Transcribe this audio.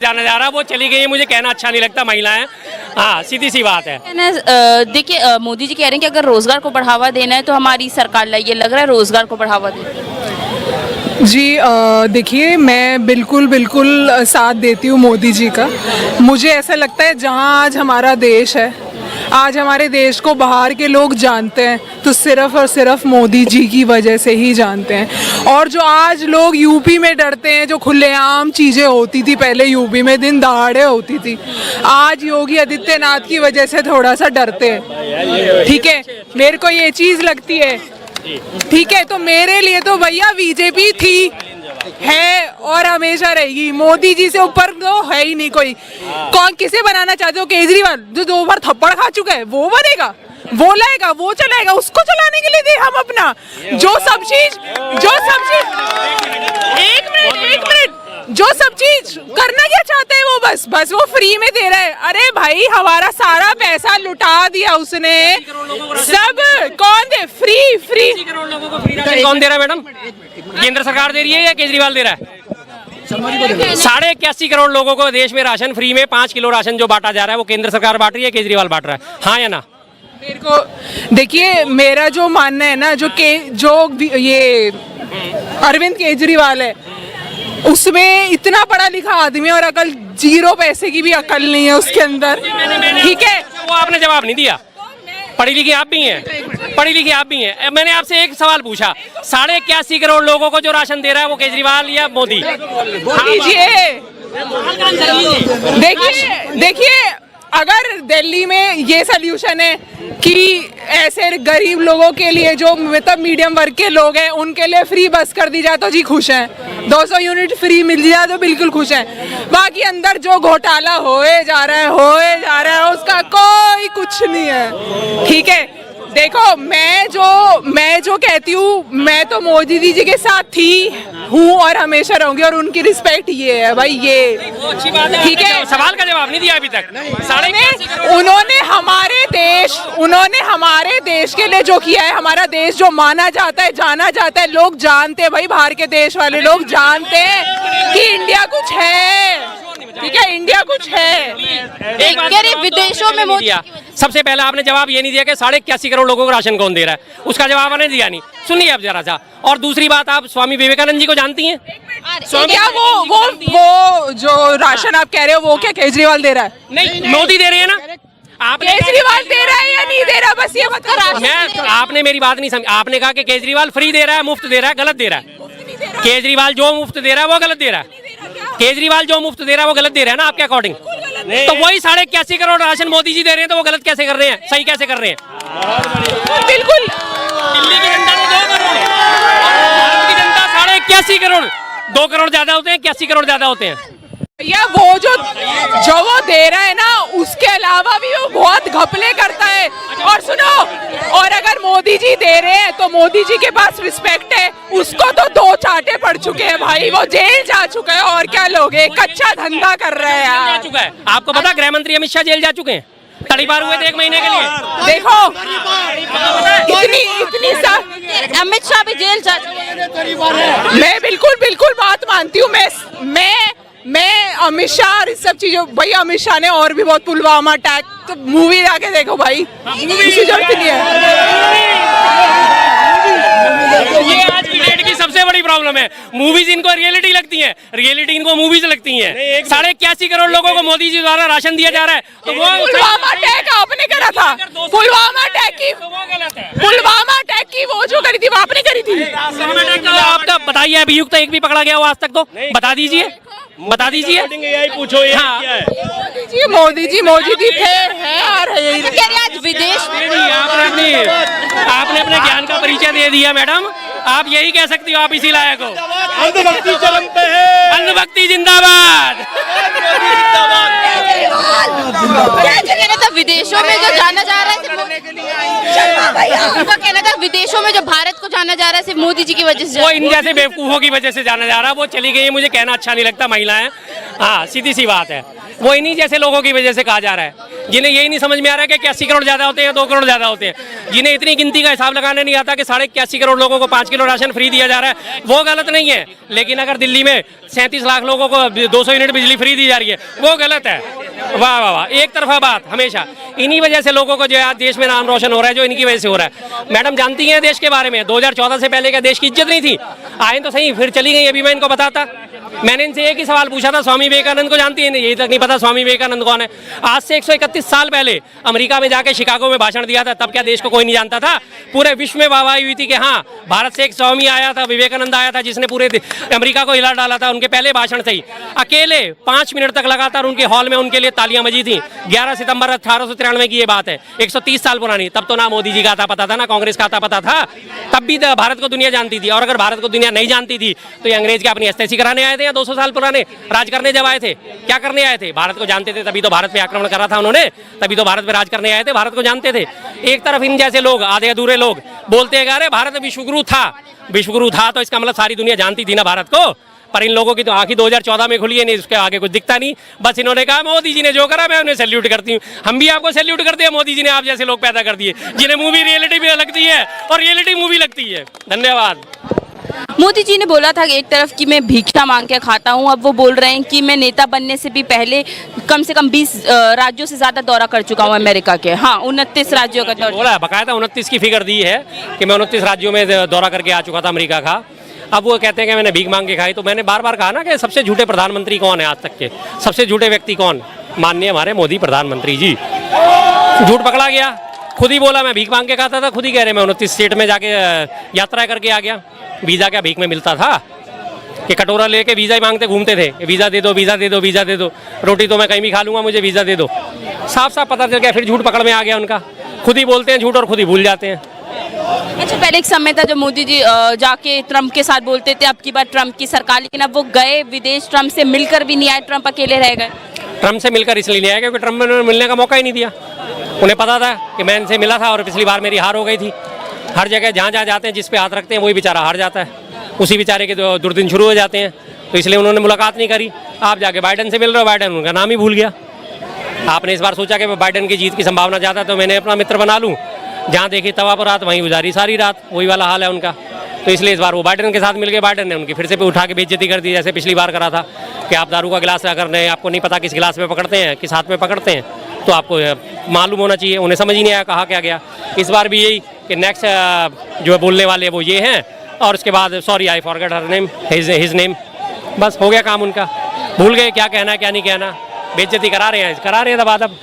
जाना जा रहा, वो चली गई है, मुझे कहना अच्छा नहीं लगता, महिलाएं। हाँ, सीधी सी बात है। देखिए मोदी जी कह रहे हैं कि अगर रोजगार को बढ़ावा देना है तो हमारी सरकार लाइए, लग रहा है रोजगार को बढ़ावा दे। जी देखिए, मैं बिल्कुल साथ देती हूँ मोदी जी का। मुझे ऐसा लगता है जहाँ आज हमारा देश है, आज हमारे देश को बाहर के लोग जानते हैं तो सिर्फ़ और सिर्फ मोदी जी की वजह से ही जानते हैं। और जो आज लोग यूपी में डरते हैं, जो खुलेआम चीज़ें होती थी पहले यूपी में, दिन दहाड़े होती थी, आज योगी आदित्यनाथ की वजह से थोड़ा सा डरते हैं। ठीक है, मेरे को ये चीज़ लगती है। ठीक है, तो मेरे लिए तो भैया बीजेपी थी, है और हमेशा रहेगी। मोदी जी से ऊपर तो है ही नहीं कोई। कौन किसे बनाना चाहते हो? केजरीवाल जो 2 बार थप्पड़ खा चुका है, वो बनेगा, वो लाएगा, वो चलाएगा, उसको चलाने के लिए दे हम अपना जो सब चीज एक मिनट जो सब चीज करना क्या चाहते हैं वो बस वो फ्री में दे रहा है। अरे भाई, हमारा सारा पैसा लुटा दिया उसने, सब कौन दे? फ्री कौन दे रहा है मैडम? केंद्र सरकार दे रही है या केजरीवाल दे रहा है? 81 करोड़ लोगों को देश में राशन फ्री में 5 किलो राशन जो बांटा जा रहा है, वो केंद्र सरकार बांट रही है, केजरीवाल बांट रहा है, हाँ या ना? मेरे को देखिए, मेरा जो मानना है ना, जो ये अरविंद केजरीवाल है, उसमें इतना पढ़ा लिखा आदमी और अकल 0 पैसे की भी अकल नहीं है उसके अंदर। ठीक है, वो आपने जवाब नहीं दिया। पढ़ी लिखी आप भी हैं, मैंने आपसे एक सवाल पूछा, 81 करोड़ लोगों को जो राशन दे रहा है वो केजरीवाल या मोदी? देखिए, अगर दिल्ली में ये सोल्यूशन है कि ऐसे गरीब लोगों के लिए, जो मतलब मीडियम वर्ग के लोग हैं, उनके लिए फ्री बस कर दी जाए तो जी खुश हैं। 200 यूनिट फ्री मिल जाए तो बिल्कुल खुश हैं। बाकी अंदर जो घोटाला होए जा रहा है उसका कोई कुछ नहीं है। ठीक है, देखो, मैं जो कहती हूँ, मैं तो मोदी जी के साथ हूँ और हमेशा रहूंगी, और उनकी रिस्पेक्ट ये है भाई, ये अच्छी बात है। ठीक है, सवाल का जवाब नहीं दिया अभी तक। उन्होंने हमारे देश के लिए जो किया है, हमारा देश जो माना जाता है, जाना जाता है, लोग जानते हैं भाई, बाहर के देश वाले लोग जानते हैं कि इंडिया कुछ है। ठीक है, इंडिया कुछ है। विदेशों में मोदी सबसे पहले आपने जवाब ये नहीं दिया कि 81 करोड़ लोगों को राशन कौन दे रहा है, उसका जवाब आपने दिया नहीं। सुनिए आप जरा सा। और दूसरी बात, आप स्वामी विवेकानंद जी को जानती हैं? क्या वो जो राशन आप कह रहे हो, वो क्या केजरीवाल दे रहा है? नहीं, मोदी दे रहे हैं ना। केजरीवाल दे रहा है या नहीं दे रहा, बस ये बता। आपने मेरी बात नहीं समझी। आपने कहा कि केजरीवाल फ्री दे रहा है, मुफ्त दे रहा है, गलत दे रहा है। केजरीवाल जो मुफ्त दे रहा है वो गलत दे रहा है। केजरीवाल जो मुफ्त दे रहा है वो गलत दे रहा है ना आपके अकॉर्डिंग? तो वही 81 करोड़ राशन मोदी जी दे रहे हैं, तो वो गलत कैसे कर रहे हैं, सही कैसे कर रहे हैं? बिल्कुल। दिल्ली की जनता को 2 करोड़, भारत की जनता 81 करोड़, 2 करोड़ ज्यादा होते हैं, 81 करोड़ ज्यादा होते हैं। या वो जो वो दे रहा है ना, उसके अलावा भी वो बहुत घपले करता है। और सुनो, और अगर मोदी जी दे रहे हैं तो मोदी जी के पास रिस्पेक्ट है। उसको तो 2 चाटे पड़ चुके हैं भाई, वो जेल जा चुका है, और क्या लोग हैं, कच्चा धंधा कर रहे हैं यार। जा चुका है। आपको पता, गृह मंत्री अमित शाह जेल जा चुके हैं, तड़ीपार हुए थे 1 महीने के लिए। देखो, इतनी अमित शाह भी जेल जा चुके हैं। मैं बिल्कुल बात मानती हूँ। मैं अमित शाह और इस सब चीजों, भाई अमित शाह ने और भी बहुत, पुलवामा अटैक, तो मूवी जाके देखो भाई, किसी जरूरत नहीं है। ये आज की डेट की सबसे बड़ी प्रॉब्लम है। मूवीज इनको रियलिटी लगती है, रियलिटी इनको मूवीज लगती हैं। 81 करोड़ लोगों को मोदी जी द्वारा राशन दिया जा रहा है, तो वो पुलवामा अटैक आपने करा था। पुलवामा अटैक की वो जो करी थी, वो आपने करी थी। आपका बताइए, अभियुक्त एक भी पकड़ा गया हो आज तक? तो बता दीजिए। पूछो ये हाँ। क्या है? मोदी जी थे, हैं और है। आज विदेश आपने अपने ज्ञान का परिचय दे दिया मैडम। आप यही कह सकती हो, आप इसी लायक हो। अंधभक्ति चरम पे है। अंधभक्ति जिंदाबाद। विदेशों में जो जाना जा रहा है, उनका कहना था विदेशों में जो भारत को जाना जा रहा है सिर्फ मोदी जी की वजह से। वो इन जैसे बेवकूफों की वजह से जाना जा रहा है। वो चली गई है, मुझे कहना अच्छा नहीं लगता, महिलाएं। हाँ, सीधी सी बात है। वो इन्हीं जैसे लोगों की वजह से कहा जा रहा है, जिन्हें यही नहीं समझ में आ रहा है कि 81 करोड़ ज़्यादा होते हैं, 2 करोड़ ज़्यादा होते हैं, जिन्हें इतनी गिनती का हिसाब लगाने नहीं आता कि 81 करोड़ लोगों को 5 किलो राशन फ्री दिया जा रहा है, वो गलत नहीं है। लेकिन अगर दिल्ली में 37 लाख लोगों को 200 यूनिट बिजली फ्री दी जा रही है, वो गलत है। वाह वाह वाह, एक तरफा बात हमेशा। इन्हीं वजह से लोगों को जो है आज देश में नाम रोशन हो रहा है, जो इनकी वजह से हो रहा है। मैडम जानती हैं देश के बारे में, 2014 से पहले क्या देश की इज्जत नहीं थी? आए तो सही, फिर चली गई। अभी मैं इनको बताता, मैंने इनसे एक ही सवाल पूछा था, स्वामी विवेकानंद को जानती है? यही तक नहीं पता स्वामी विवेकानंद कौन है। आज से 131 साल पहले अमेरिका में जाके शिकागो में भाषण दिया था, तब क्या देश को कोई नहीं जानता था? पूरे विश्व में वाहवाही हुई थी कि हाँ, भारत से एक स्वामी आया था, विवेकानंद आया था, जिसने पूरे अमेरिका को हिला डाला था। उनके पहले भाषण से ही अकेले 5 मिनट तक लगातार उनके हॉल में उनके लिए तालियां बजी थी। 11 सितंबर 1893 की ये बात है, 130 साल पुरानी। तब तो ना मोदी जी का आता पता था, ना कांग्रेस का आता पता था। तब भी भारत को दुनिया जानती थी। और अगर भारत को दुनिया नहीं जानती थी तो ये अंग्रेज क्या अपनी अस्तेसी कराने आए थे या 200 साल पुराने राज करने जब आए थे? क्या करने आए थे? भारत को जानते थे, तभी तो भारत पे आक्रमण करा था उन्होंने, तभी तो भारत पे राज करने आए थे। भारत को जानते थे। एक तरफ इन जैसे लोग, आधे अधूरे लोग बोलते हैं अरे भारत विश्वगुरु था। विश्वगुरु था तो इसका मतलब सारी दुनिया जानती थी ना भारत को। पर इन लोगों की तो आंखें 2014 में खुली है, नहीं उसके आगे कुछ दिखता नहीं। बस इन्होंने कहा मोदी जी ने जो करा मैं उन्हें सैल्यूट करती हूँ। हम भी आपको सैल्यूट करते हैं। मोदी जी ने आप जैसे लोग पैदा कर दिए, जिन्हें मूवी रियलिटी भी लगती है और रियलिटी मूवी लगती है। धन्यवाद। मोदी जी ने बोला था कि एक तरफ कि मैं भिक्षा मांग के खाता हूं, अब वो बोल रहे हैं कि मैं नेता बनने से भी पहले कम से कम 20 राज्यों से ज्यादा दौरा कर चुका हूं अमेरिका के। हाँ, 29 राज्यों का दौरा बोला है, बकायदा 29 की फिगर दी है कि मैं 29 राज्यों में दौरा करके आ चुका था अमेरिका का। अब वो कहते हैं कि मैंने भीख मांग के खाई। तो मैंने बार बार कहा ना कि सबसे झूठे प्रधानमंत्री कौन है आज तक के? सबसे झूठे व्यक्ति कौन? माननीय हमारे मोदी प्रधानमंत्री जी। झूठ पकड़ा गया, खुद ही बोला मैं भीख मांग के खाता था, खुद ही कह रहे मैं 29 स्टेट में जाके यात्रा करके आ गया। वीज़ा क्या भीख में मिलता था कि कटोरा लेके वीज़ा ही मांगते घूमते थे? वीज़ा दे दो, वीज़ा दे दो, वीज़ा दे दो। रोटी तो मैं कहीं भी खा लूँगा, मुझे वीज़ा दे दो। साफ साफ पता चल गया, फिर झूठ पकड़ में आ गया उनका। खुद ही बोलते हैं झूठ और खुद ही भूल जाते हैं। अच्छा, पहले एक समय था जब मोदी जी जाके ट्रम्प के साथ बोलते थे अब की बार ट्रम्प की सरकार, लेकिन अब वो गए विदेश, ट्रम्प से मिलकर भी नहीं आए, ट्रम्प अकेले रह गए। ट्रम्प से मिलकर इसलिए नहीं आया क्योंकि ट्रम्प ने मिलने का मौका ही नहीं दिया। उन्हें पता था कि मैं इनसे मिला था और पिछली बार मेरी हार हो गई थी। हर जगह जहाँ जहाँ जाते हैं, जिस पे हाथ रखते हैं वही बेचारा हार जाता है। उसी बेचारे के तो दुर्दिन शुरू हो जाते हैं। तो इसलिए उन्होंने मुलाकात नहीं करी। आप जाके बाइडन से मिल रहे हो, बाइडन उनका नाम ही भूल गया। आपने इस बार सोचा कि बाइडन की जीत की संभावना ज़्यादा, तो मैंने अपना मित्र बना लूँ। जहाँ देखी तवा पर रात वहीं गुजारी सारी रात, वही वाला हाल है उनका। तो इसलिए इस बार वो बाइडन के साथ मिल गए। बाइडन ने उनकी फिर से उठा के बेइज्जती कर दी, जैसे पिछली बार करा था कि आप दारू का गिलास अगर आपको नहीं पता किस गिलास में पकड़ते हैं, किस हाथ में पकड़ते हैं, तो आपको मालूम होना चाहिए। उन्हें समझ ही नहीं आया कहा क्या गया। इस बार भी यही कि नेक्स्ट जो बोलने वाले वो ये हैं, और उसके बाद sorry I forget her name, his name. बस हो गया काम उनका, भूल गए क्या कहना क्या नहीं कहना। बेइज्जती करा रहे हैं दबादब।